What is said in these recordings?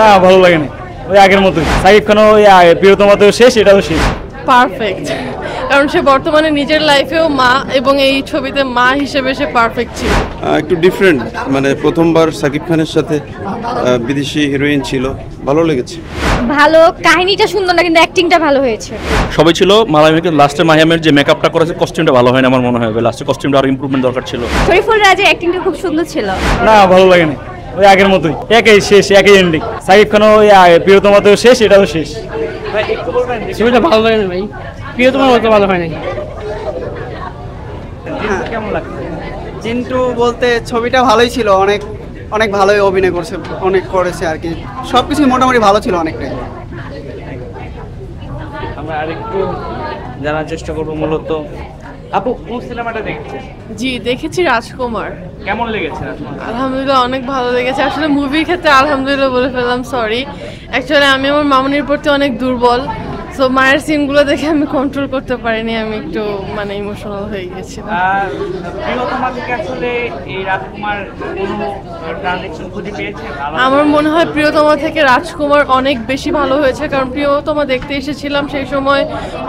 না ভালো লাগেনি, ওই আগের মতোই। সাকিব খানও ওই প্রিয়তমাতেও শেষ, এটাও শেষ। পারফেক্ট, কারণ সে বর্তমানে নিজের লাইফেও মা এবং এই ছবিতে মা হিসেবে সে পারফেক্ট ছিল। একটু ডিফারেন্ট, মানে প্রথমবার সাকিব খানের সাথে বিদেশি হিরোইন ছিল, ভালো লেগেছে। ভালো, কাহিনীটা সুন্দর না কিন্তু অ্যাক্টিংটা ভালো হয়েছে। সবাই ছিল মালামিকে লাস্টে মাহিয়ামের যে মেকআপটা করেছে, কস্টিউমটা ভালো হয় না আমার মনে হয়, লাস্টে কস্টিউমটা আরো ইমপ্রুভমেন্ট দরকার ছিল। শরীফুল রাজের অ্যাক্টিংটা খুব সুন্দর ছিল। না ভালো লাগেনি, ওই আগের মতোই, একই শেষ, একই এন্ডিং। সাকিব খানও ওই প্রিয়তমাতেও শেষ, এটাও শেষ। ছবিটা ভালো লাগে না ভাই, প্রিয়তমার মতো ভালো হয় নাকি। কেমন লাগছে? চিন্টু বলতে ছবিটা ভালোই ছিল, অনেক অনেক ভালোই অভিনয় করছে, অনেক করেছে আর কি, সব কিছুই মোটামুটি ভালো ছিল অনেকটাই। আমরা আরেকটু জানার চেষ্টা করবো। মূলত আপু কোন সিনেমাটা দেখছেন? জি, দেখেছি রাজকুমার। কেমন লেগেছে? আলহামদুলিল্লাহ অনেক ভালো লেগেছে। আসলে মুভির ক্ষেত্রে আলহামদুলিল্লাহ বলে ফেললাম, সরি। অ্যাকচুয়ালি আমি আমার মামুনির প্রতি অনেক দুর্বল, সো মায়ের সিনগুলো দেখে আমি কন্ট্রোল করতে পারিনি, আমি একটু মানে ইমোশনাল হয়ে গেছিলাম। প্রিয়তমা থেকে আসলে এই রাজকুমার কোনো ট্রানজেকশন খুঁজে পেয়েছেন? আমার মনে হয় প্রিয়তমা থেকে রাজকুমার অনেক বেশি ভালো হয়েছে, কারণ প্রিয়তমা দেখতে এসেছিলাম সেই সময়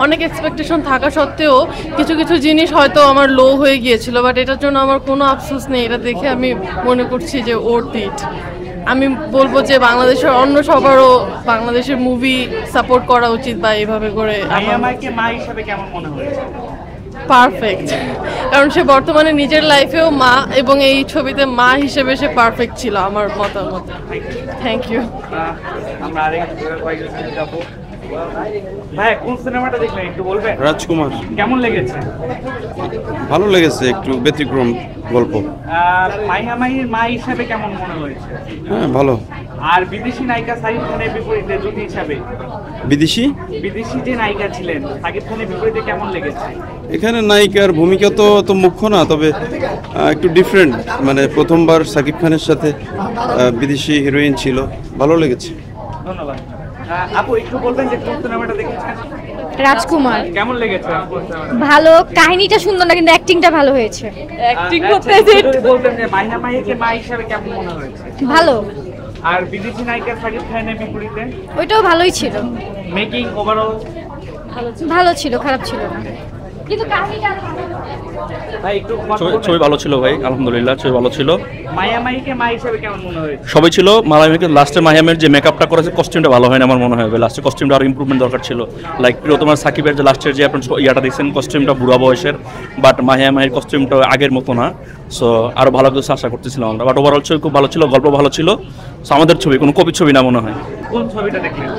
অনেক এক্সপেকটেশন থাকা সত্ত্বেও কিছু কিছু জিনিস হয়তো আমার লো হয়ে গিয়েছিল, বাট এটার জন্য আমার কোনো আফসোস নেই। এটা দেখে আমি মনে করছি যে ওর্থ ইট। আমি বলবো যে বাংলাদেশের অন্য সবারও বাংলাদেশের মুভি সাপোর্ট করা উচিত, বা এইভাবে করে। আমাকে মা হিসাবে কেমন মনে হয়েছে? পারফেক্ট, কারণ সে বর্তমানে নিজের লাইফেও মা এবং এই ছবিতে মা হিসেবে সে পারফেক্ট ছিল আমার মতামত। Thank you. আমরা আরেকটু কয়েকজন যাবো। ভাই কোন সিনেমাটা দেখলেন একটু বলবেন? রাজকুমার কেমন লেগেছে? ভালো লেগেছে, একটু ব্যতিক্রম গল্প। মাইহা মাহির মা হিসাবে কেমন মনে হয়েছে? হ্যাঁ ভালো। আর বিদেশি নায়িকা সাকিব খানের বিপরীতে জুটি হিসাবে বিদেশি যে নায়িকা ছিলেন সাকিব খানের বিপরীতে কেমন লেগেছে? এখানে নায়িকার ভূমিকা তো মুখ্য না, তবে একটু ডিফারেন্ট, মানে প্রথমবার সাকিব খানের সাথে বিদেশি হিরোইন ছিল, ভালো লেগেছে। ধন্যবাদ। আপু একটু বলবেন যে কোন সিনেমাটা দেখেছেন? রাজকুমার। কেমন লেগেছে? ভালো, কাহিনীটা সুন্দর না কিন্তু অ্যাক্টিংটা ভালো হয়েছে। অ্যাক্টিং বলবেন যে মাইহা মাহিকে মা হিসাবে কেমন মনে হয়েছে? ভালো। আর বিদেশি নায়িকা সাকিব খানের বিপরীতে ওইটাও ভালোই ছিল। মেকিং ওভারঅল ভালো ছিল, খারাপ ছিল না কিন্তু কাহিনীটা। ভাই একটু ছবি ভালো ছিল ভাই, আলহামদুলিল্লাহ ছবি ভালো ছিল। মাইয়া মাহিকে মা হিসাবে কেমন মনে হয়েছে? সবাই ছিল মালামিকে লাস্টে মাহিয়ামের যে মেকআপটা করেছে, কস্টিউমটা ভালো হয় না আমার মনে হয়, লাস্টে কস্টিউমটা আরো ইমপ্রুভমেন্ট দরকার ছিল। লাইক প্রিয়তমার সাকিবের যে লাস্টের যে আপনার ইয়াটা দেখছেন, কস্টিউমটা বুড়া বয়সের, বাট মাহিয়া মাহির কস্টিউমটা আগের মতো না। সো আরো ভালো কিছু আশা করতেছিলাম আমরা, বাট ওভারঅল ছবি খুব ভালো ছিল, গল্প ভালো ছিল। সো আমাদের ছবি কোনো কপির ছবি না মনে হয়। কোন ছবিটা দেখলেন?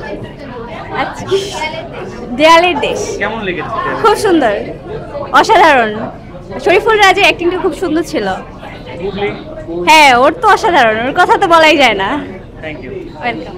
দেয়ালের দেশ। কেমন লেগেছে? খুব সুন্দর, অসাধারণ। শরীফুল রাজের অ্যাক্টিংটা খুব সুন্দর ছিল। বুবলি? হ্যাঁ, ওর তো অসাধারণ, ওর কথা তো বলাই যায় না। Thank you. ওয়েলকাম।